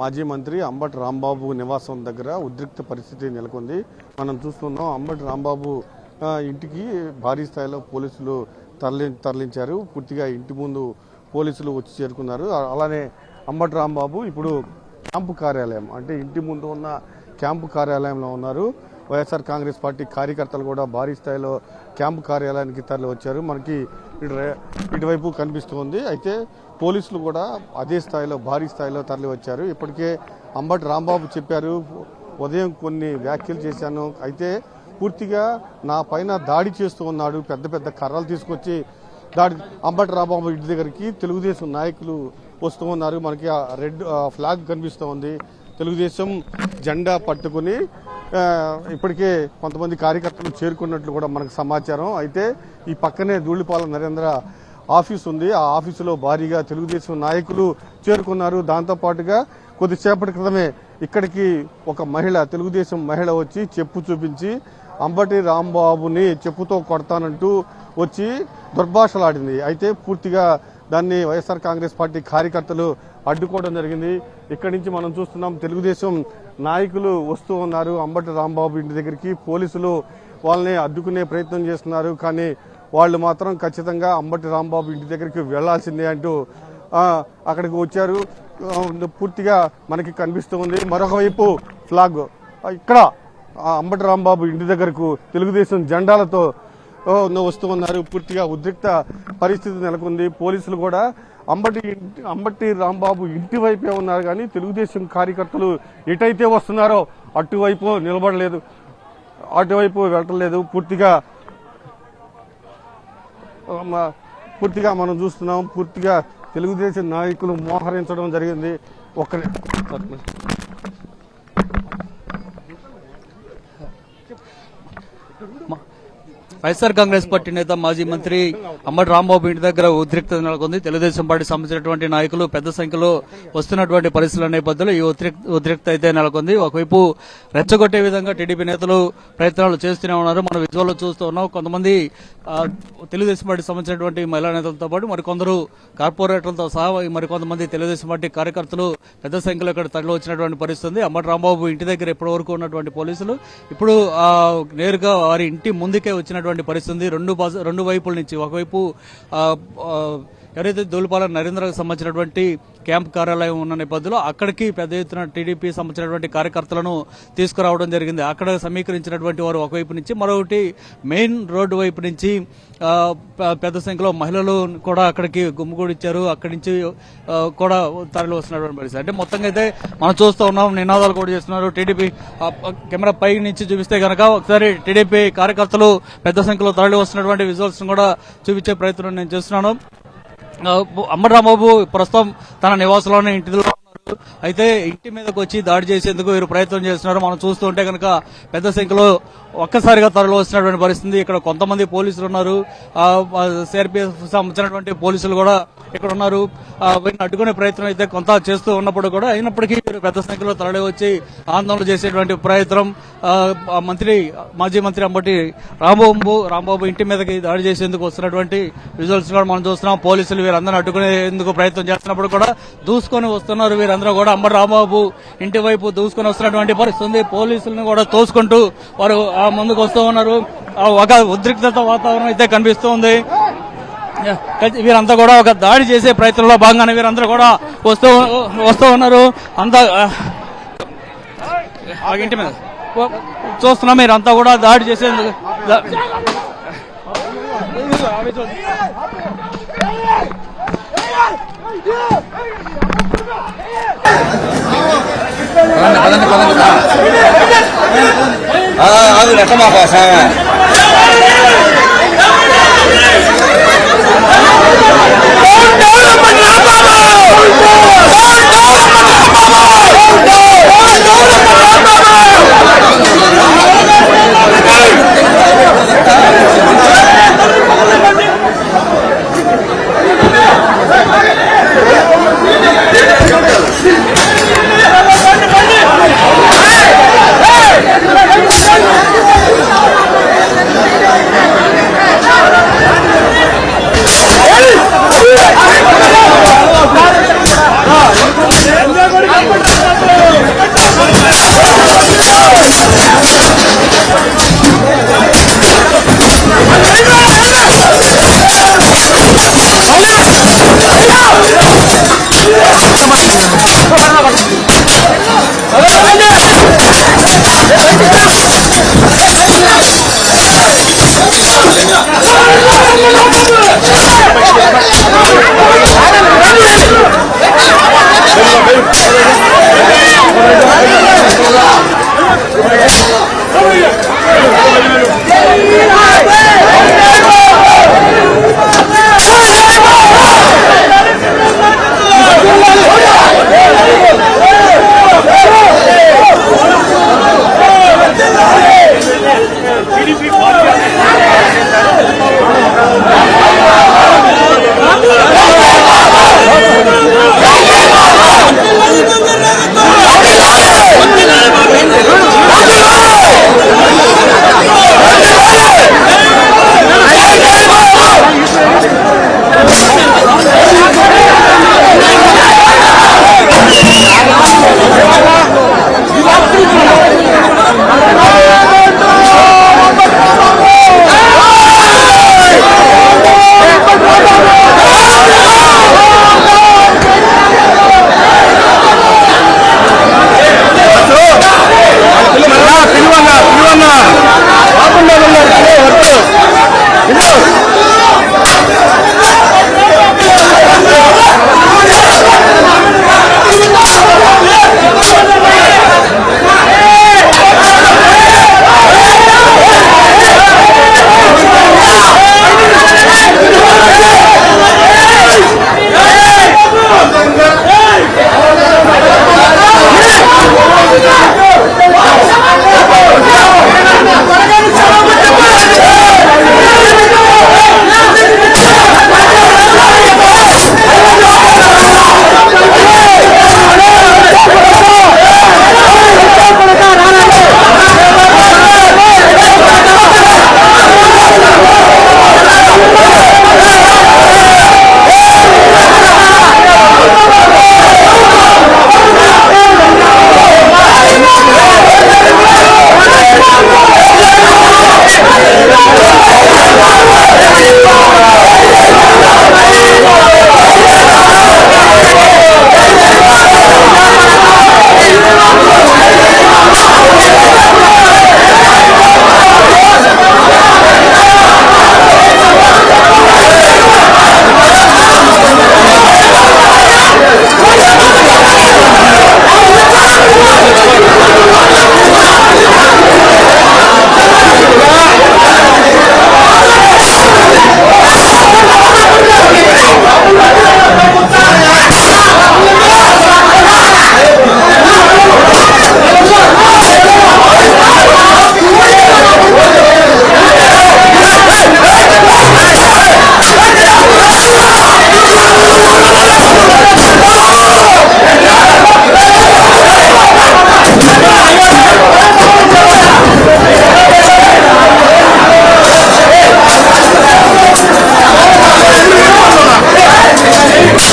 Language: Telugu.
మాజీ మంత్రి అంబటి రాంబాబు నివాసం దగ్గర ఉద్రిక్త పరిస్థితి నెలకొంది. మనం చూస్తున్నాం అంబటి రాంబాబు ఇంటికి భారీ స్థాయిలో పోలీసులు తరలించారు. పూర్తిగా ఇంటి ముందు పోలీసులు వచ్చి చేరుకున్నారు. అలానే అంబటి రాంబాబు ఇప్పుడు క్యాంపు కార్యాలయం అంటే ఇంటి ముందు ఉన్న క్యాంపు కార్యాలయంలో ఉన్నారు. వైఎస్ఆర్ కాంగ్రెస్ పార్టీ కార్యకర్తలు కూడా భారీ స్థాయిలో క్యాంపు కార్యాలయానికి తరలి వచ్చారు. మనకి ఇటువైపు కనిపిస్తుంది. అయితే పోలీసులు కూడా అదే స్థాయిలో భారీ స్థాయిలో తరలి వచ్చారు. ఇప్పటికే అంబటి రాంబాబు చెప్పారు, ఉదయం కొన్ని వ్యాఖ్యలు చేశాను, అయితే పూర్తిగా నా పైన దాడి చేస్తూ ఉన్నాడు, పెద్ద పెద్ద కర్రలు తీసుకొచ్చి అంబటి రాంబాబు ఇంటి దగ్గరికి తెలుగుదేశం నాయకులు వస్తూ ఉన్నారు. మనకి రెడ్ ఫ్లాగ్ కనిపిస్తూ ఉంది. తెలుగుదేశం జెండా పట్టుకుని ఇప్పటికే కొంతమంది కార్యకర్తలు చేరుకున్నట్లు కూడా మనకు సమాచారం. అయితే ఈ పక్కనే ధూళిపాల నరేంద్ర ఆఫీస్ ఉంది. ఆ ఆఫీసులో భారీగా తెలుగుదేశం నాయకులు చేరుకున్నారు. దాంతోపాటుగా కొద్దిసేపటి క్రితమే ఇక్కడికి ఒక తెలుగుదేశం మహిళ వచ్చి చెప్పు చూపించి అంబటి రాంబాబుని చెప్పుతో కొడతానంటూ వచ్చి దుర్భాషలాడింది. అయితే పూర్తిగా దాన్ని వైఎస్ఆర్ కాంగ్రెస్ పార్టీ కార్యకర్తలు అడ్డుకోవడం జరిగింది. ఇక్కడి నుంచి మనం చూస్తున్నాం తెలుగుదేశం నాయకులు వస్తూ ఉన్నారు అంబటి రాంబాబు ఇంటి దగ్గరికి. పోలీసులు వాళ్ళని అడ్డుకునే ప్రయత్నం చేస్తున్నారు. కానీ వాళ్ళు మాత్రం ఖచ్చితంగా అంబటి రాంబాబు ఇంటి దగ్గరికి వెళ్లాల్సిందే అంటూ అక్కడికి వచ్చారు. పూర్తిగా మనకి కనిపిస్తూ ఉంది. మరొక వైపు ఫ్లాగ్ ఇక్కడ అంబటి రాంబాబు ఇంటి దగ్గరకు తెలుగుదేశం జెండాలతో వస్తూ ఉన్నారు. పూర్తిగా ఉద్రిక్త పరిస్థితి నెలకొంది. పోలీసులు కూడా అంబటి రాంబాబు ఇంటి వైపే ఉన్నారు, కానీ తెలుగుదేశం కార్యకర్తలు ఎటైతే వస్తున్నారో అటువైపు నిలబడలేదు, అటువైపు వెళ్ళలేదు. పూర్తిగా మనం చూస్తున్నాం. పూర్తిగా తెలుగుదేశం నాయకులు మోహరించడం జరిగింది. వైఎస్ఆర్ కాంగ్రెస్ పార్టీ నేత మాజీ మంత్రి అంబటి రాంబాబు ఇంటి దగ్గర ఉద్రిక్తత నెలకొంది. తెలుగుదేశం పార్టీ సంబంధించినటువంటి నాయకులు పెద్ద సంఖ్యలో వస్తున్నటువంటి పరిస్థితుల నేపథ్యంలో ఈ ఉద్రిక్తత అయితే నెలకొంది. ఒకవైపు రెచ్చగొట్టే విధంగా టీడీపీ నేతలు ప్రయత్నాలు చేస్తూనే ఉన్నారు. మనం విజువల్లో చూస్తూ ఉన్నాం. కొంతమంది తెలుగుదేశం పార్టీ సంబంధించినటువంటి మహిళా నేతలతో పాటు మరికొందరు కార్పొరేటర్లతో సహా మరికొంతమంది తెలుగుదేశం పార్టీ కార్యకర్తలు పెద్ద సంఖ్యలో ఇక్కడ తరలి వచ్చినటువంటి పరిస్థితి. అంబటి రాంబాబు ఇంటి దగ్గర ఇప్పటి వరకు ఉన్నటువంటి పోలీసులు ఇప్పుడు నేరుగా వారి ఇంటి ముందుకే వచ్చినటువంటి పరిస్థితి. రెండు వైపుల నుంచి ఒకవైపు ఎవరైతే ధూళిపాల నరేంద్రకు సంబంధించినటువంటి క్యాంప్ కార్యాలయం ఉన్న నేపథ్యంలో అక్కడికి పెద్ద ఎత్తున టీడీపీ సంబంధించినటువంటి కార్యకర్తలను తీసుకురావడం జరిగింది. అక్కడ సమీకరించినటువంటి వారు ఒకవైపు నుంచి, మరొకటి మెయిన్ రోడ్డు వైపు నుంచి పెద్ద సంఖ్యలో మహిళలు కూడా అక్కడికి గుమ్మిగూడిచ్చారు. అక్కడి నుంచి కూడా తరలి వస్తున్నటువంటి పరిస్థితి. అంటే మొత్తంగా అయితే మనం చూస్తూ ఉన్నాం, నినాదాలు కూడా చేస్తున్నారు. టీడీపీ కెమెరా పై నుంచి చూపిస్తే కనుక ఒకసారి టీడీపీ కార్యకర్తలు పెద్ద సంఖ్యలో తరలి వస్తున్నటువంటి విజువల్స్ కూడా చూపించే ప్రయత్నం నేను చేస్తున్నాను. అంబటి రాంబాబు ప్రస్తుతం తన నివాసంలోనే ఇంటిలో ఉన్నారు. అయితే ఇంటి మీదకి వచ్చి దాడి చేసేందుకు వీరు ప్రయత్నం చేస్తున్నారు. మనం చూస్తుంటే కనుక పెద్ద సంఖ్యలో ఒక్కసారిగా తరలి వస్తున్నటువంటి పరిస్థితి. ఇక్కడ కొంతమంది పోలీసులు ఉన్నారు, సిఆర్పీఎఫ్ సంబంధించినటువంటి పోలీసులు కూడా ఇక్కడ ఉన్నారు. వీరిని అడ్డుకునే ప్రయత్నం అయితే కొంత చేస్తూ ఉన్నప్పుడు కూడా అయినప్పటికీ పెద్ద సంఖ్యలో తరలి వచ్చి ఆందోళన చేసేటువంటి ప్రయత్నం మాజీ మంత్రి అంబటి రాంబాబు ఇంటి మీదకి దాడి చేసేందుకు వస్తున్నటువంటి విజువల్స్ కూడా మనం చూస్తున్నాం. పోలీసులు వీరందరూ అడ్డుకునేందుకు ప్రయత్నం చేస్తున్నప్పుడు కూడా దూసుకొని వస్తున్నారు. వీరందరూ కూడా అంబటి రాంబాబు ఇంటి వైపు దూసుకొని వస్తున్నటువంటి పరిస్థితి. పోలీసులను కూడా తోసుకుంటూ వారు ముందుకు వస్తూ ఉన్నారు. ఒక ఉద్రిక్తత వాతావరణం అయితే కనిపిస్తూ ఉంది. వీరంతా కూడా ఒక దాడి చేసే ప్రయత్నంలో భాగంగానే వీరందరూ కూడా వస్తూ ఉన్నారు. అంతా ఇంటి మీద చూస్తున్నాం. మీరంతా కూడా దాడి చేసేందుకు Come on.